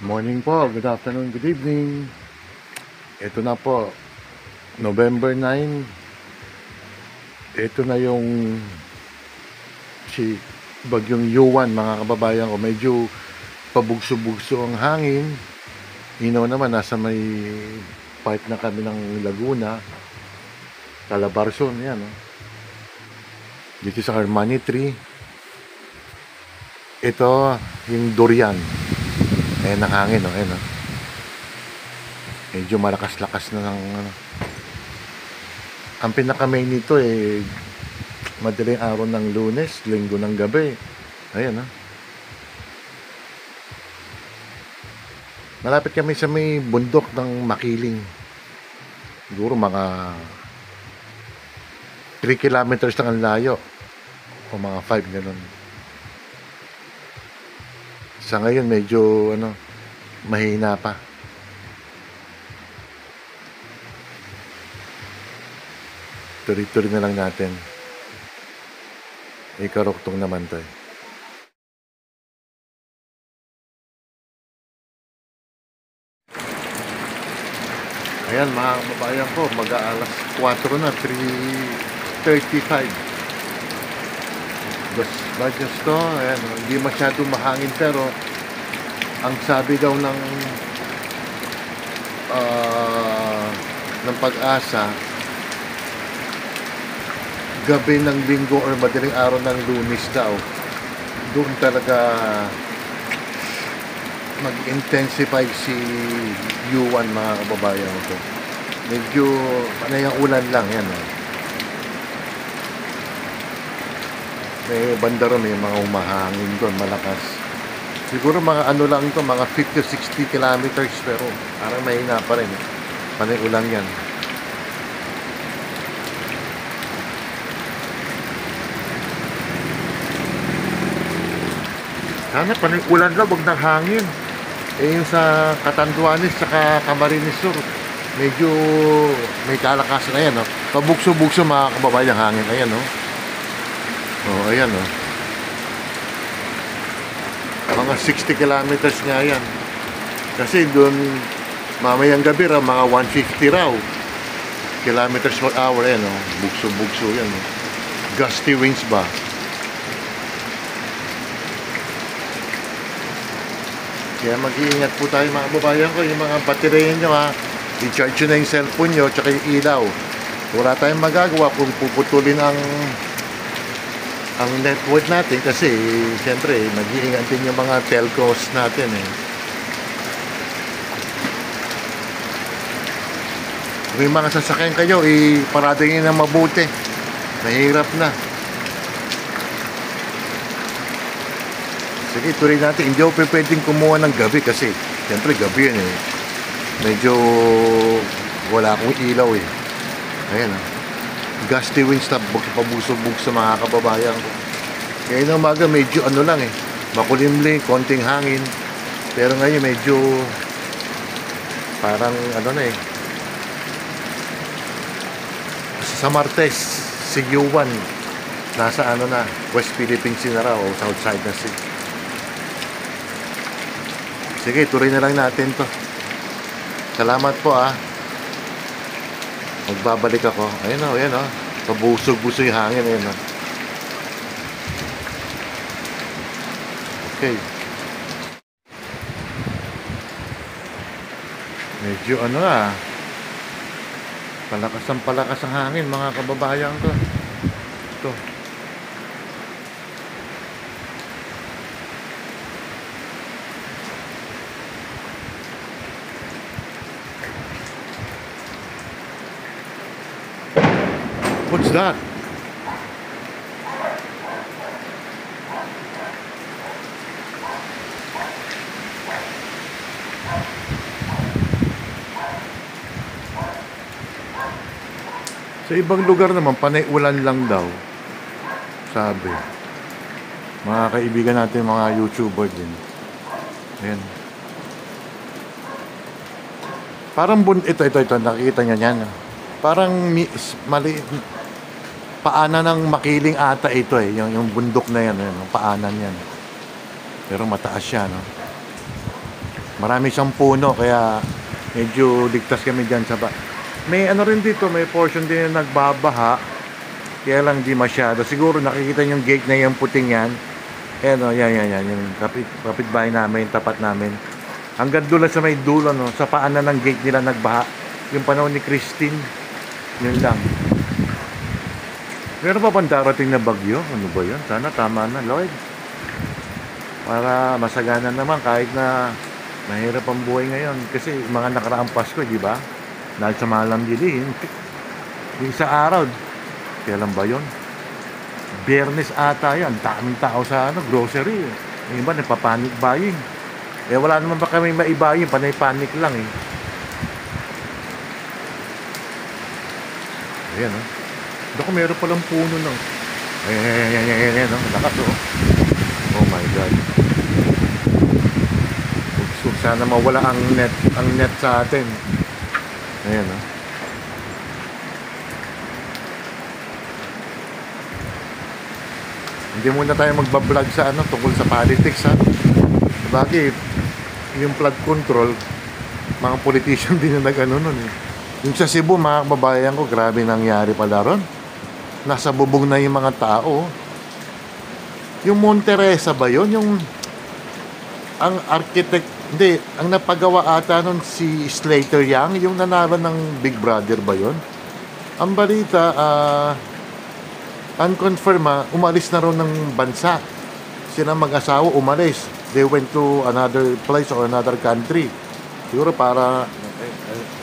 Morning po, good afternoon, good evening. Ito na po, November 9. Ito na yung si Bagyong Yuan, mga kababayan ko. Medyo pabugso-bugso ang hangin. Naman, nasa may part na kami ng Laguna, Calabarzon, yan. Oh. Dito sa Armani Tree. Ito, yung durian. Ayan ang hangin, oh. Ayan, oh. Medyo malakas-lakas na ng ano. Ang pinaka-main nito madaling araw ng Lunes, Linggo ng gabi. Ayan, oh. Malapit kami sa may bundok ng Makiling. Siguro mga 3 kilometers lang ang layo. O mga 5, ganun. Sa ngayon medyo mahina pa. Tuloy-tuloy na lang natin. Ikaroktong naman to. Ayan mga kababayan ko, mag-aalas 4 na, 3:35. Badyos to, ayan, hindi masyado mahangin pero ang sabi daw ng Pag-asa, gabi ng Linggo or madaling araw ng Lunes daw, doon talaga mag-intensify si Yuan, mga kababayan ko. Medyo panayang ulan lang yan. May banda ron, may mga umahangin doon, malakas. Siguro mga lang to, mga 50-60 kilometers, pero parang mahina pa rin. Panay ulan yan. Sana panay ulan lang, wag ng hangin. Yung sa Catanduanes, saka Camarines Sur, medyo may kalakasan na yan, no? Pabugso-bugso mga kababayan hangin. Ayan, no? Oh, ayan, oh. Mga 60 kilometers nga yan. Kasi doon, mamayang gabi raw, mga 150 raw. Kilometers per hour, ayan, oh. Bugso-bugso yan, oh. Gusty winds ba? Kaya mag-iingat po tayo mga kababayan ko. Yung mga baterya nyo, ha. I-charge nyo na yung cellphone nyo, tsaka yung ilaw. Wala tayong magagawa kung puputulin ang network natin kasi siyempre mag-iingat din yung mga telcos natin Kung may mga sasakyan kayo, iparada nyo na mabuti. Mahirap na. Sige, tuloy natin. Hindi ako pwedeng kumuha ng gabi kasi siyempre gabi yan medyo wala akong ilaw Ayan gusty winds na pabusog-bugso sa mga kababayan ko. Kaya ng umaga medyo lang makulimlim, konting hangin. Pero ngayon medyo parang sa Martes, si Yuan nasa na, West Philippine Sea na raw o South China Sea. Sige, tuloy na lang natin to. Salamat po Magbabalik ako. Ayan o. Pabusog-busog yung hangin. Ayan o. Okay. Medyo palakas ang hangin, mga kababayan ko. Ito. What's that? Sa ibang lugar naman, panay ulan lang daw. Sabi. Mga kaibigan natin, mga YouTuber din. Ayan. Parang ito, nakikita niya yan. Parang maliit. Paanan ng Makiling ata ito yung bundok na yan, paanan yan. Pero mataas siya, no? Marami siyang puno, kaya medyo ligtas kami dyan sa may ano rin dito, may portion din na nagbabaha. Kaya lang di masyado. Siguro nakikita yung gate na yung puting yan. Ayan o, yan. Yung kapitbahay namin, tapat namin. Hanggang doon sa may dulo, no, sa paanan ng gate nila nagbaha. Yung panahon ni Christine, yun lang. Meron pa bang darating na bagyo? Ano ba yun? Sana tama na, Lord. Para masagana naman kahit na mahirap ang buhay ngayon. Kasi mga nakaraang Pasko, di ba? Dahil sa malam bilihin. Yung sa araw, kailan ba yun? Biyernes ata yan. Daming tao sa grocery. Yung iba, nagpa-panic buying. Wala naman pa kami maibaying. Panay panic lang eh. Ayan, oh. Dako, meron palang puno ng... Ayan, oh. Lakas, oh. Oh my God. Sana mawala ang net sa atin. Ayan, oh. Hindi muna tayo magbablog sa tungkol sa politics, ha. Bakit? Yung flood control, mga politician din na nun eh. Yung sa Cebu, mga kababayan ko, grabe nangyari pala ron. Nasa bubong na yung mga tao. Yung Monte Reza ba yun? Yung ang architect, hindi, ang napagawa ata nun si Slater Young, yung nanalo ng Big Brother ba yun? Ang balita, unconfirmed, umalis na ron ng bansa. Sila mag-asawa umalis. They went to another place or another country. Siguro para,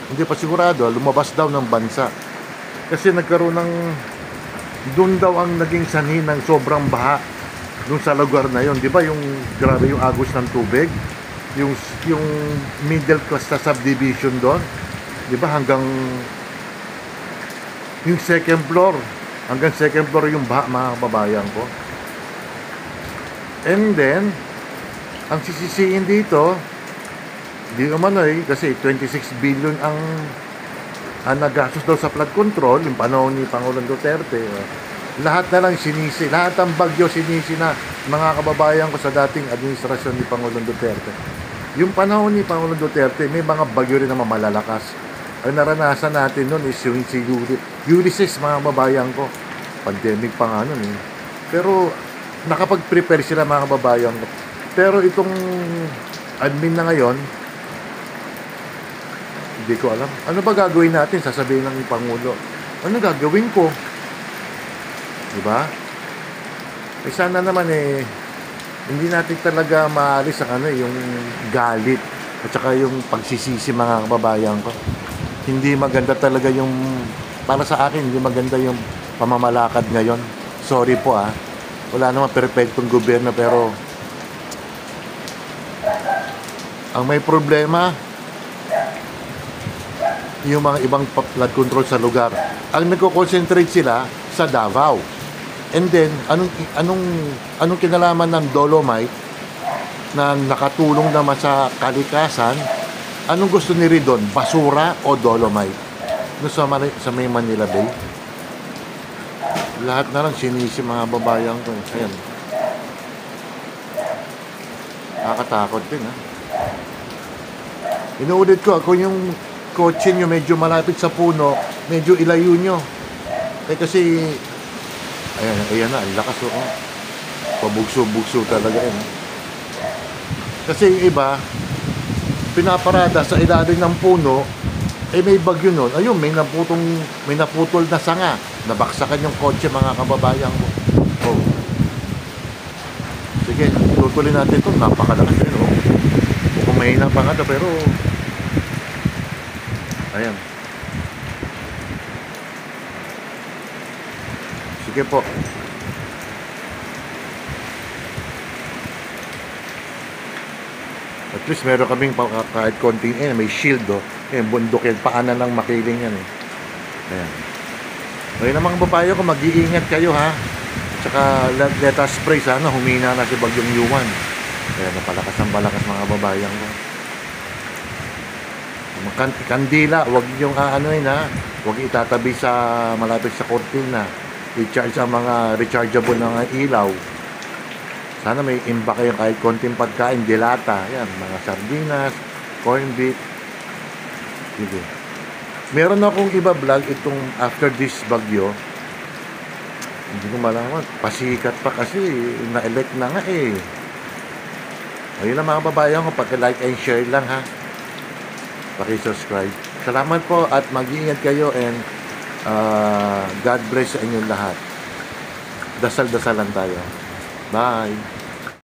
hindi pa sigurado, lumabas daw ng bansa. Kasi nagkaroon ng, doon daw ang naging sanhi ng sobrang baha doon sa lugar na yon, di ba? Yung grabe yung agos ng tubig, yung middle class na subdivision doon, di ba? Hanggang yung second floor yung baha, mga kababayan ko. And then ang sisisiin dito, di umano kasi 26 billion ang nagastos daw sa flood control yung panahon ni Pangulong Duterte. Lahat na lang sinisi, lahat ng bagyo sinisi na, mga kababayan ko, sa dating administrasyon ni Pangulong Duterte. Yung panahon ni Pangulong Duterte, may mga bagyo rin naman malalakas. Ang naranasan natin noon is yung si Ulysses, mga kababayan ko. Pandemic pa nga nun eh. Pero nakapag-prepare sila, mga kababayan ko. Pero itong admin na ngayon, hindi ko alam. Ano ba gagawin natin? Sasabihin ng Pangulo. Ano gagawin ko? Diba? Sana naman hindi natin talaga maalis ang yung galit at saka yung pagsisisi, mga kababayan ko. Hindi maganda talaga yung, para sa akin, hindi maganda yung pamamalakad ngayon. Sorry po wala naman perfectong gobyerno, pero ang may problema yung mga ibang flood control sa lugar. Ang nagko-concentrate sila sa Davao. And then anong kinalaman ng dolomite na nakatulong naman sa kalikasan? Anong gusto ni Ridon? Basura o dolomite? Sa may Manila Bay? Lahat na lang sinisi, mga babayan ko. Ayan. Nakakatakot din Inuulit ko, kung yung kotse nyo medyo malapit sa puno, medyo ilayo nyo. Kasi ayan na, ang lakas pabugso-bugso talaga Kasi yung iba, pinaparada sa ilalim ng puno, may bagyo nun. Ayun, may naputol na sanga. Nabaksakan yung kotse, mga kababayan ko. Sige, tutuloy natin ito. Napakalakas din, Kung mahina pa nga pero ayan. Sige po. At least meron kaming kahit konting may shield bundok yan, paanan ng makiling yan Ayan. Kaya namang babayo ko, mag-iingat kayo Tsaka let us pray, sana humina na si Bagyong Yuan. Kaya napalakas ng balakas, mga babayan ko. Kandila, wag yung wag itatabi sa malapit sa kortina. I-charge ang mga rechargeable ng ilaw. Sana may imbak kayo kahit konting pagkain, dilata, yan, mga sardinas, corn beef. Sige. Meron akong iba vlog itong after this bagyo. Hindi ko malaman. Pasikat pa kasi. Na-elect na nga eh. Ayun lang mga babayan ko. Pag-like and share lang ha. Paki-subscribe. Salamat po at mag-iingat kayo and God bless sa inyong lahat. Dasal-dasalan tayo. Bye!